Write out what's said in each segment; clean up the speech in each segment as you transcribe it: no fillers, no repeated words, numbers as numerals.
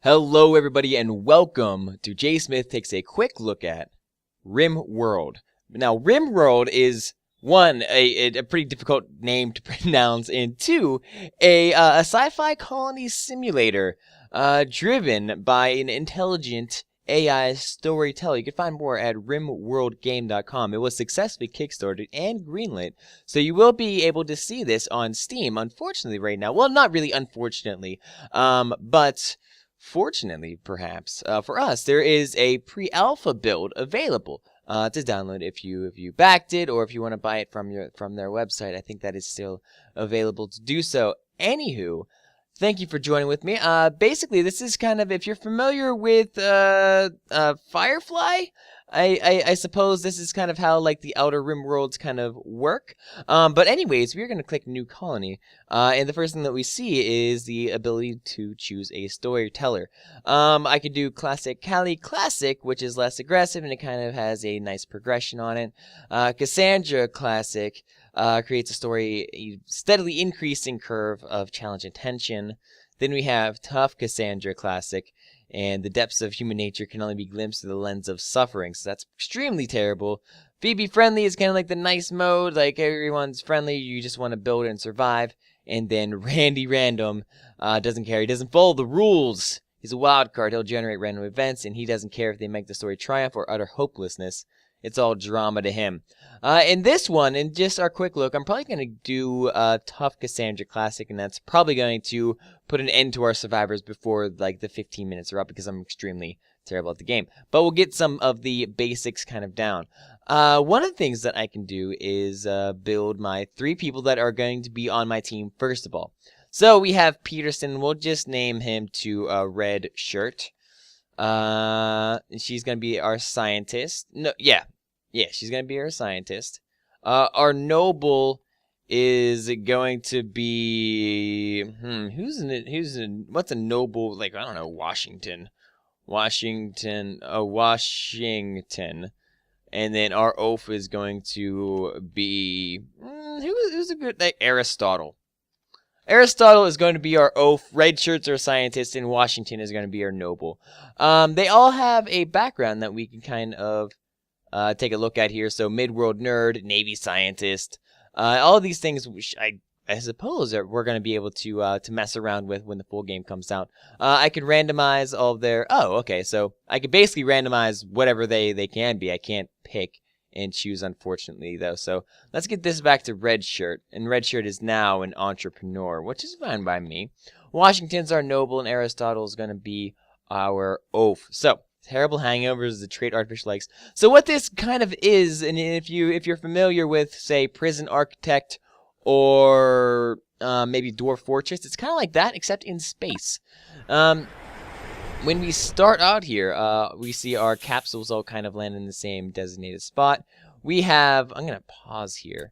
Hello everybody and welcome to JSmith Takes a Quick Look at Rimworld. Now Rimworld is one, a pretty difficult name to pronounce, and two, a sci-fi colony simulator driven by an intelligent AI storyteller. You can find more at rimworldgame.com. It was successfully kickstarted and greenlit, so you will be able to see this on Steam, unfortunately right now. Well, not really unfortunately, but fortunately, perhaps, for us, there is a pre-alpha build available to download if you backed it, or if you want to buy it from their website. I think that is still available to do so. Anywho, thank you for joining with me. Basically, this is kind of, if you're familiar with Firefly, I suppose this is kind of how, like, the Outer Rim worlds kind of work. But anyways, we're going to click New Colony. And the first thing that we see is the ability to choose a storyteller. I could do Classic Cali Classic, which is less aggressive, and it kind of has a nice progression on it. Cassandra Classic creates a story, steadily increasing curve of challenge and tension. Then we have Tough Cassandra Classic, and the depths of human nature can only be glimpsed through the lens of suffering, so that's extremely terrible. Phoebe Friendly is kind of like the nice mode, like everyone's friendly, you just want to build and survive. And then Randy Random doesn't care, he doesn't follow the rules. He's a wild card, he'll generate random events, and he doesn't care if they make the story triumph or utter hopelessness. It's all drama to him. In this one, in just our quick look, I'm probably going to do Tough Cassandra Classic, and that's probably going to put an end to our survivors before like the 15 minutes are up, because I'm extremely terrible at the game. But we'll get some of the basics kind of down. One of the things that I can do is build my 3 people that are going to be on my team first of all. So we have Peterson. We'll just name him to Red Shirt. She's going to be our scientist. Yeah, she's going to be our scientist. Our noble is going to be, what's a noble, like, I don't know, Washington. And then our oaf is going to be, who's a good, like, Aristotle. Aristotle is going to be our oaf, Red Shirt's our scientist, and Washington is going to be our noble. They all have a background that we can kind of take a look at here. So Midworld Nerd, Navy Scientist, all of these things which I suppose we're going to be able to mess around with when the full game comes out. I could randomize all of their, so I could basically randomize whatever they can be. I can't pick and choose, unfortunately, though. So let's get this back to Red Shirt. And Red Shirt is now an entrepreneur, which is fine by me. Washington's our noble, and Aristotle is going to be our oaf. So terrible hangovers is the trait Artificial likes. So what this kind of is, and if you're familiar with, say, Prison Architect or maybe Dwarf Fortress, it's kind of like that, except in space. When we start out here, we see our capsules all kind of land in the same designated spot. We have, I'm going to pause here.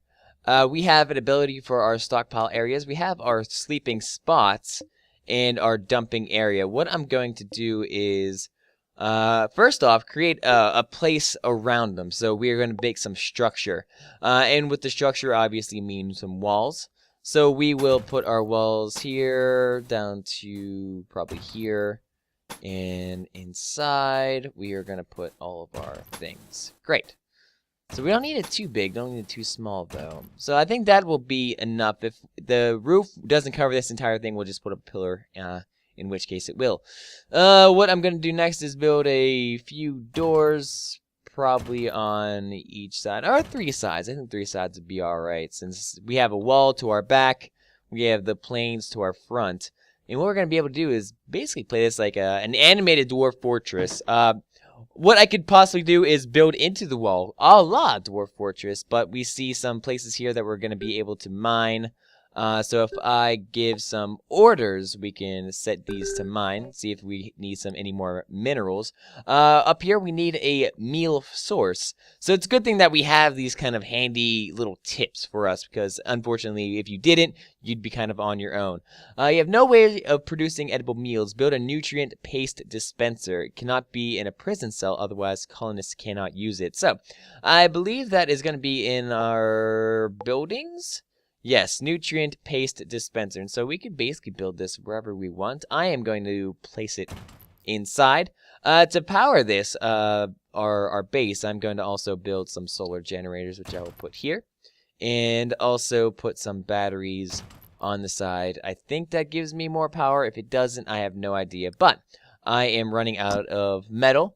We have an ability for our stockpile areas. We have our sleeping spots and our dumping area. What I'm going to do is, first off, create a place around them. So we are going to make some structure. And with the structure, obviously means some walls. So we will put our walls here, down to probably here. And inside, we are going to put all of our things. Great. So we don't need it too big, don't need it too small, though. So I think that will be enough. If the roof doesn't cover this entire thing, we'll just put a pillar, in which case it will. What I'm going to do next is build a few doors, probably on each side, or 3 sides. I think 3 sides would be alright, since we have a wall to our back, we have the planes to our front. And what we're going to be able to do is basically play this like an animated Dwarf Fortress. What I could possibly do is build into the wall, a la Dwarf Fortress, but we see some places here that we're going to be able to mine. So if I give some orders, we can set these to mine, see if we need any more minerals. Up here, we need a meal source. So it's a good thing that we have these kind of handy little tips for us, because unfortunately, if you didn't, you'd be kind of on your own. You have no way of producing edible meals. Build a nutrient paste dispenser. It cannot be in a prison cell, otherwise colonists cannot use it. So I believe that is going to be in our buildings. Yes, nutrient paste dispenser. And so we could basically build this wherever we want. I am going to place it inside. To power this, our base, I'm going to also build some solar generators, which I will put here. And also put some batteries on the side. I think that gives me more power. If it doesn't, I have no idea. But I am running out of metal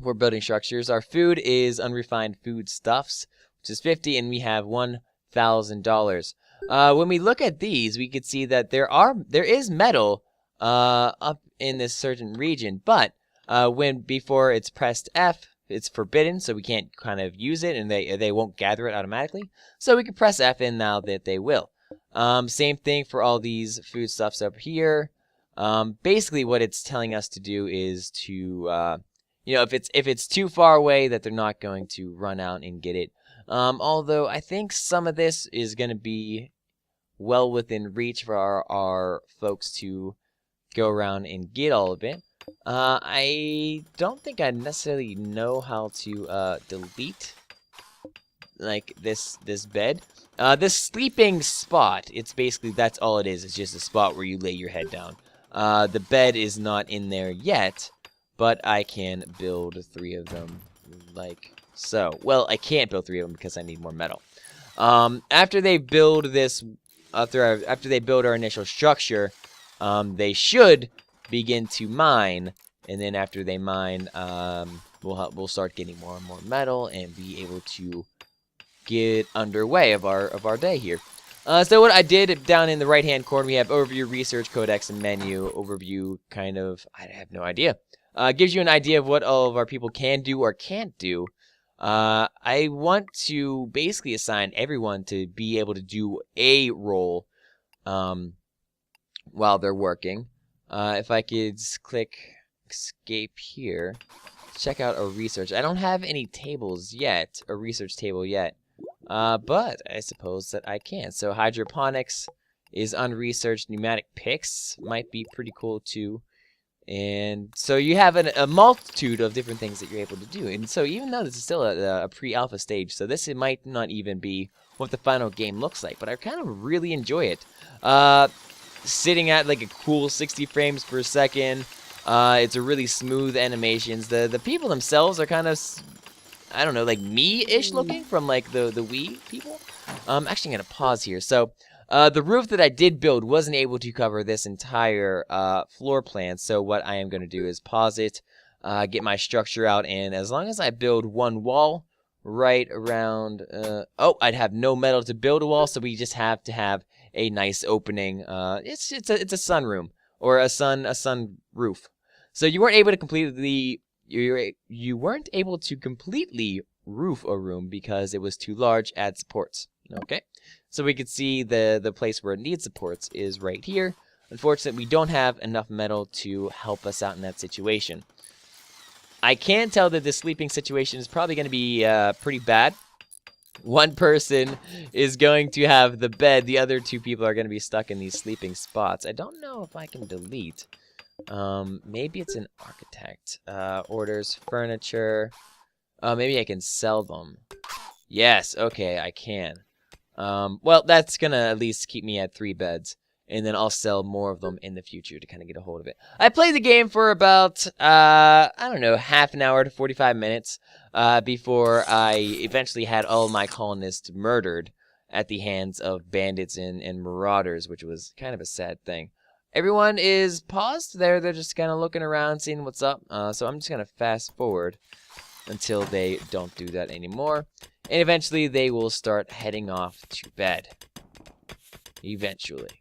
for building structures. Our food is unrefined foodstuffs, which is 50, and we have $1,000. When we look at these, we could see that there is metal up in this certain region, but before it's pressed F, it's forbidden, so we can't kind of use it, and they won't gather it automatically. So we can press F in now that they will. Same thing for all these foodstuffs over here. Basically, what it's telling us to do is to, if it's too far away, that they're not going to run out and get it. Although I think some of this is going to be well within reach for our folks to go around and get all of it. I don't think I necessarily know how to delete like this bed. This sleeping spot, it's basically, that's all it is. It's just a spot where you lay your head down. The bed is not in there yet, but I can build 3 of them like so. Well, I can't build 3 of them because I need more metal. After they build this, after they build our initial structure, they should begin to mine, and then after they mine, we'll start getting more and more metal and be able to get underway of our day here. So what I did down in the right hand corner, we have overview, research, codex, and menu. Overview, kind of, I have no idea. Gives you an idea of what all of our people can do or can't do. I want to basically assign everyone to be able to do a role while they're working. If I could click escape here, check out a research. I don't have any tables yet, a research table yet, but I suppose that I can. So hydroponics is unresearched. Pneumatic picks might be pretty cool too. And so you have a multitude of different things that you're able to do. And so even though this is still a pre-alpha stage, so this might not even be what the final game looks like, but I kind of really enjoy it. Sitting at like a cool 60 frames per second. It's a really smooth animations. The people themselves are kind of, I don't know, like me-ish looking from like the Wii people. Actually, I'm gonna pause here. So the roof that I did build wasn't able to cover this entire floor plan. So what I am gonna do is pause it, get my structure out, and as long as I build one wall right around, I'd have no metal to build a wall, so we just have to have a nice opening. It's a sunroom or a sun roof. So you weren't able to completely roof a room because it was too large. Add supports. Okay, so we could see the place where it needs supports is right here. Unfortunately, we don't have enough metal to help us out in that situation. I can tell that this sleeping situation is probably going to be pretty bad. One person is going to have the bed. The other 2 people are going to be stuck in these sleeping spots. I don't know if I can delete. Maybe it's an architect. Orders furniture. Maybe I can sell them. Yes, okay, I can. Well, that's going to at least keep me at 3 beds. And then I'll sell more of them in the future to kind of get a hold of it. I played the game for about, I don't know, half an hour to 45 minutes before I eventually had all my colonists murdered at the hands of bandits and marauders, which was kind of a sad thing. Everyone is paused there. They're just kind of looking around, seeing what's up. So I'm just going to fast forward until they don't do that anymore. And eventually they will start heading off to bed. Eventually.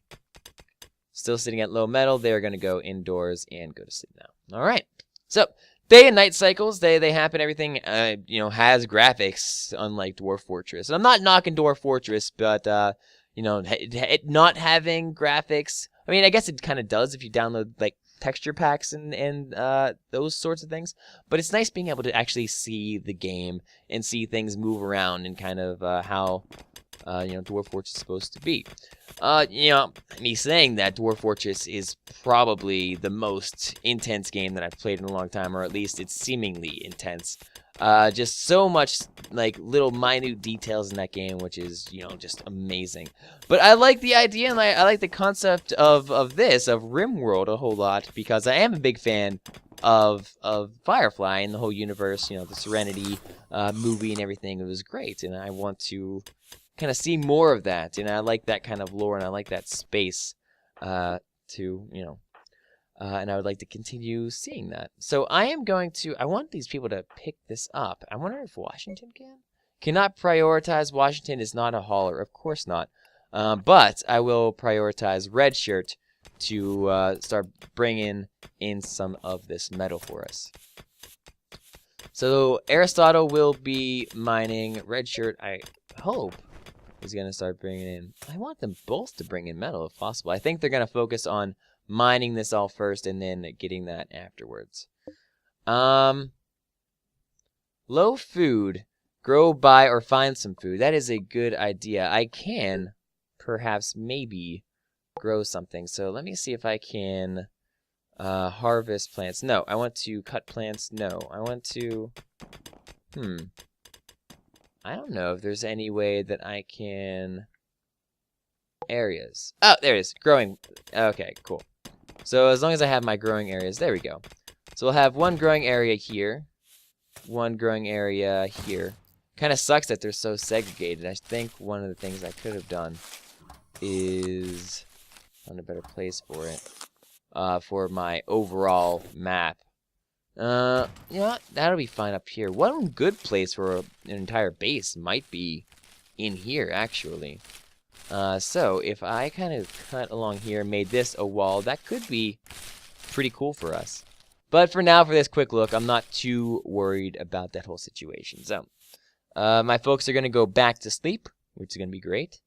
Still sitting at low metal, they're going to go indoors and go to sleep now. All right. So, day and night cycles, they happen. Everything, has graphics, unlike Dwarf Fortress. And I'm not knocking Dwarf Fortress, but, it not having graphics, I mean, I guess it kind of does if you download, like, texture packs and those sorts of things. But it's nice being able to actually see the game and see things move around and kind of how Dwarf Fortress is supposed to be. Me saying that, Dwarf Fortress is probably the most intense game that I've played in a long time, or at least it's seemingly intense. Just so much, like, little minute details in that game, which is, just amazing. But I like the idea, and I like the concept of Rimworld a whole lot, because I am a big fan of Firefly and the whole universe, the Serenity movie and everything. It was great, and I want to kind of see more of that, and I like that kind of lore, and I like that space and I would like to continue seeing that. So I want these people to pick this up. I wonder if Washington can? Cannot prioritize. Washington is not a hauler, of course not. But I will prioritize Red Shirt to start bringing in some of this metal for us. So Aristotle will be mining. Red Shirt, I hope, is going to start bringing in. I want them both to bring in metal if possible. I think they're going to focus on mining this all first and then getting that afterwards. Low food. Grow, buy, or find some food. That is a good idea. I can perhaps maybe grow something. So let me see if I can harvest plants. No, I want to cut plants. No, I want to... I don't know if there's any way that I can... Areas. Oh, there it is. Growing. Okay, cool. So as long as I have my growing areas, there we go. So we'll have one growing area here, one growing area here. Kind of sucks that they're so segregated. I think one of the things I could have done is find a better place for it, for my overall map. That'll be fine up here. One good place for an entire base might be in here, actually. So if I kind of cut along here, made this a wall, that could be pretty cool for us. But for now, for this quick look, I'm not too worried about that whole situation. So, my folks are going to go back to sleep, which is going to be great.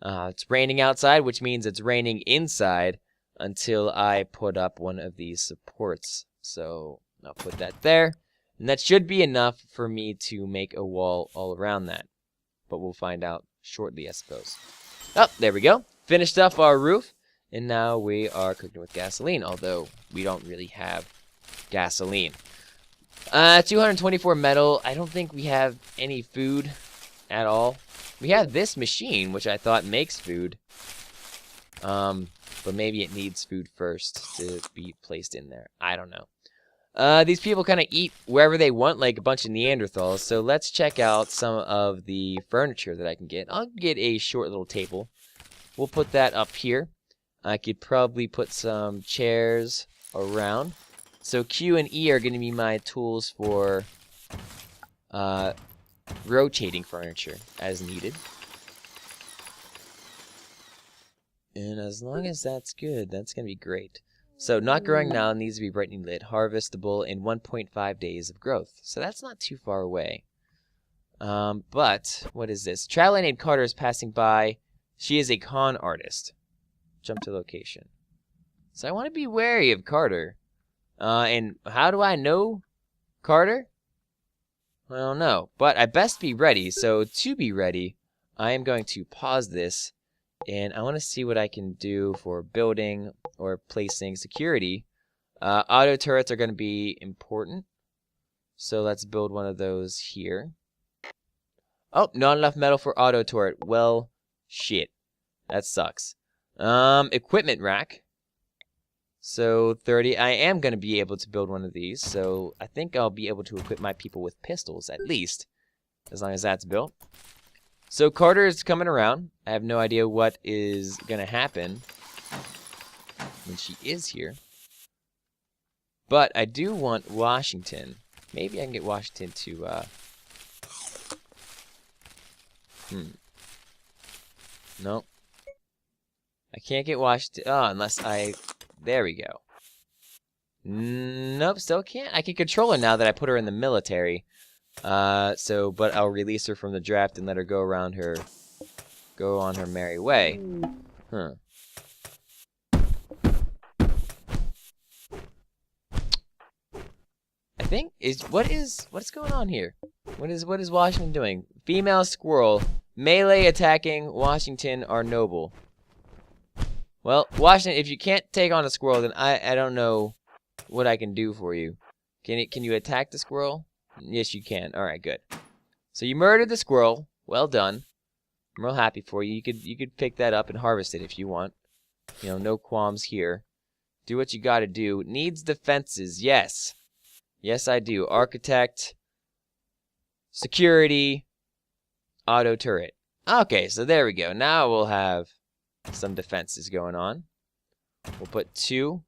It's raining outside, which means it's raining inside until I put up one of these supports. So, I'll put that there. And that should be enough for me to make a wall all around that. But we'll find out shortly, I suppose. Oh, there we go. Finished up our roof. And now we are cooking with gasoline, although we don't really have gasoline. 224 metal. I don't think we have any food at all. We have this machine, which I thought makes food. But maybe it needs food first to be placed in there. I don't know. These people kind of eat wherever they want, like a bunch of Neanderthals. So let's check out some of the furniture that I can get. I'll get a short little table. We'll put that up here. I could probably put some chairs around. So Q and E are going to be my tools for rotating furniture as needed. And as long as that's good, that's going to be great. So not growing now, needs to be brightly lit, harvestable in 1.5 days of growth. So that's not too far away. But what is this? Traveler named Carter is passing by. She is a con artist. Jump to location. So I want to be wary of Carter. And how do I know Carter? I don't know. But I best be ready. So to be ready, I am going to pause this. And I want to see what I can do for building or placing security. Auto turrets are going to be important. So let's build one of those here. Oh, not enough metal for auto turret. Well, shit. That sucks. Equipment rack. So 30. I am going to be able to build one of these. So I think I'll be able to equip my people with pistols at least. As long as that's built. So Carter is coming around. I have no idea what is going to happen when she is here. But I do want Washington. Maybe I can get Washington to... No. I can't get Washington... Oh, unless I... There we go. Nope, still can't. I can control her now that I put her in the military. But I'll release her from the draft and let her go on her merry way. Huh. I think what's going on here? What is Washington doing? Female squirrel Melee attacking Washington are noble. Well, Washington, if you can't take on a squirrel, then I don't know what I can do for you. Can you attack the squirrel? Yes, you can. All right, good. So you murdered the squirrel. Well done. I'm real happy for you. You could pick that up and harvest it if you want. You know, no qualms here. Do what you got to do. Needs defenses. Yes. Yes, I do. Architect. Security. Auto turret. Okay, so there we go. Now we'll have some defenses going on. We'll put 2.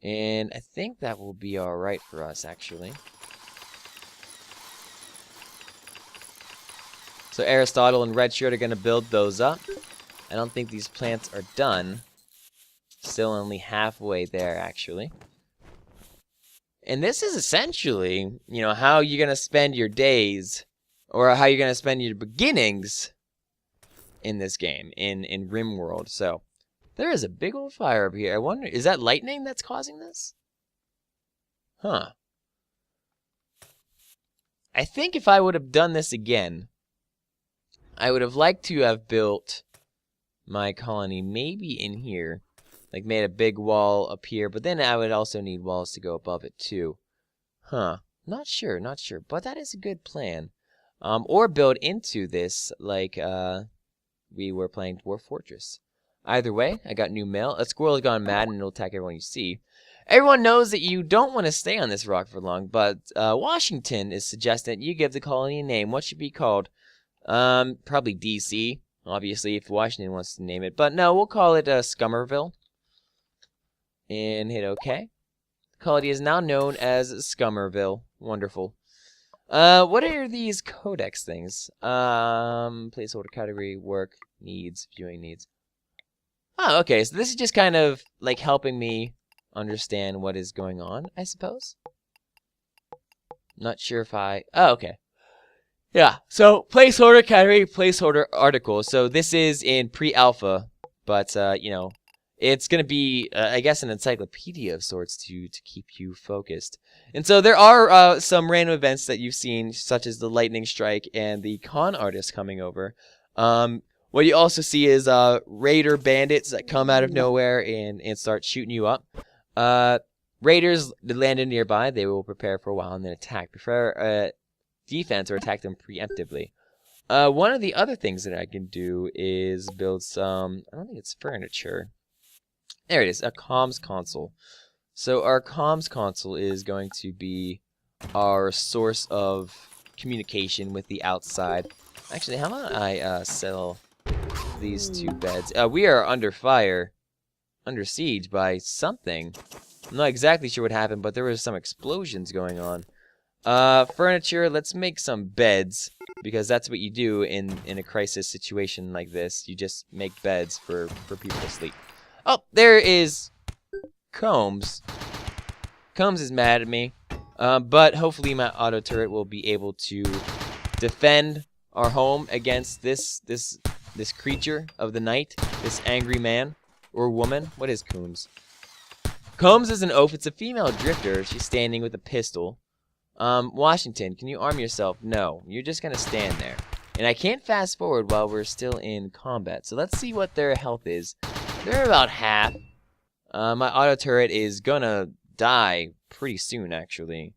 And I think that will be alright for us, actually. So Aristotle and Redshirt are going to build those up. I don't think these plants are done. Still only halfway there, actually. And this is essentially, you know, how you're going to spend your days, or how you're going to spend your beginnings in this game, in Rimworld. So, there is a big old fire up here. I wonder, is that lightning that's causing this? Huh. I think if I would have done this again, I would have liked to have built my colony maybe in here. Like made a big wall up here, but then I would also need walls to go above it too. Huh. Not sure. But that is a good plan. Or build into this like we were playing Dwarf Fortress. Either way, I got new mail. A squirrel has gone mad and it'll attack everyone you see. Everyone knows that you don't want to stay on this rock for long, but Washington is suggesting that you give the colony a name. What should it be called? Probably DC, obviously, if Washington wants to name it. But no, we'll call it Scummerville. And hit OK. The colony is now known as Scummerville. Wonderful. What are these codex things? Placeholder category, work, needs, viewing needs. Oh, okay, so this is just kind of like helping me understand what is going on, I suppose. Not sure if I... Oh, okay. Yeah, so placeholder category, placeholder article. So this is in pre-alpha, but, you know, it's going to be, I guess, an encyclopedia of sorts to keep you focused. And so there are some random events that you've seen, such as the lightning strike and the con artist coming over. What you also see is raider bandits that come out of nowhere and start shooting you up. Raiders that landed nearby, they will prepare for a while and then attack. Prefer defense or attack them preemptively. One of the other things that I can do is build some, I don't think it's furniture. There it is, a comms console. So our comms console is going to be our source of communication with the outside. Actually, how about I sell these 2 beds? We are under fire, under siege by something. I'm not exactly sure what happened, but there were some explosions going on. Furniture, let's make some beds, because that's what you do in a crisis situation like this. You just make beds for people to sleep. Oh, there is Combs. Combs is mad at me, but hopefully my auto turret will be able to defend our home against this creature of the night, this angry man or woman. What is Combs? Combs is an oaf. It's a female drifter. She's standing with a pistol. Washington, can you arm yourself? No, you're just gonna stand there. And I can't fast forward while we're still in combat. So let's see what their health is. They're about half. My auto turret is gonna die pretty soon, actually.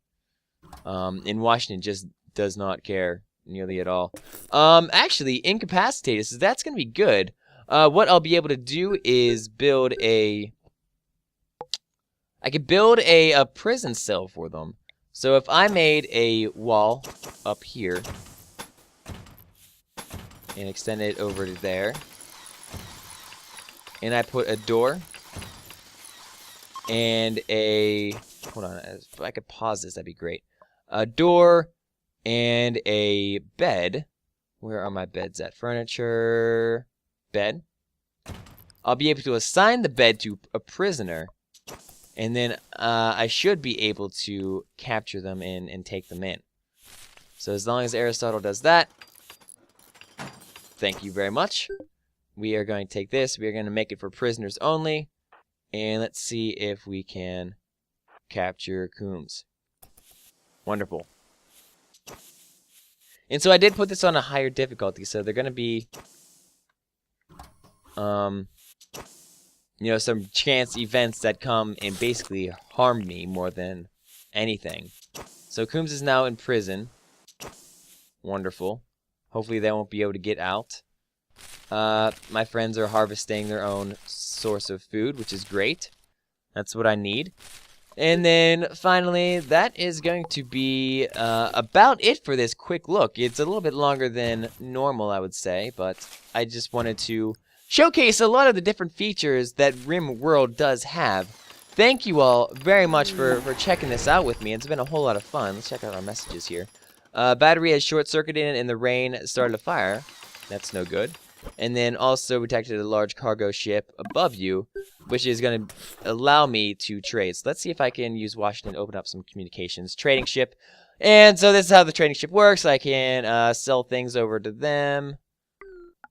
And Washington just does not care nearly at all. Actually, incapacitated, so that's gonna be good. What I'll be able to do is build a... I could build a prison cell for them. So if I made a wall up here and extend it over to there, and I put a door and a... Hold on, if I could pause this, that'd be great. A door and a bed. Where are my beds at? Furniture, bed. I'll be able to assign the bed to a prisoner, and then I should be able to capture them and take them in. So as long as Aristotle does that, thank you very much. We are going to take this. We are going to make it for prisoners only. And let's see if we can capture Coombs. Wonderful. And so I did put this on a higher difficulty, so they're going to be, you know, some chance events that come and basically harm me more than anything. So Coombs is now in prison. Wonderful. Hopefully they won't be able to get out. My friends are harvesting their own source of food, which is great. That's what I need. And then, finally, that is going to be about it for this quick look. It's a little bit longer than normal, I would say, but I just wanted to showcase a lot of the different features that Rimworld does have. Thank you all very much for checking this out with me. It's been a whole lot of fun. Let's check out our messages here. Battery has short-circuited and the rain started a fire. That's no good. And then also detected a large cargo ship above you, which is going to allow me to trade. So let's see if I can use Washington to open up some communications. Trading ship. And so this is how the trading ship works. I can sell things over to them.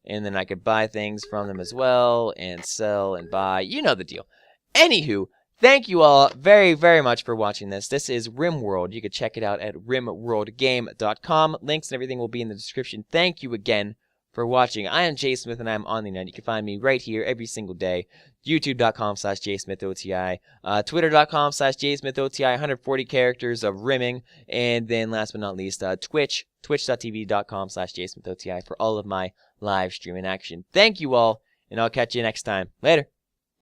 And then I could buy things from them as well. And sell and buy. You know the deal. Anywho, thank you all very, very much for watching this. This is Rimworld. You can check it out at rimworldgame.com. Links and everything will be in the description. Thank you again for watching. I am JSmith and I am on the internet. You can find me right here every single day. YouTube.com/JSmithOTI, Twitter.com/JSmithOTI, 140 characters of rimming, and then last but not least, twitch.tv.com/JSmithOTI for all of my live streaming action. Thank you all, and I'll catch you next time. Later.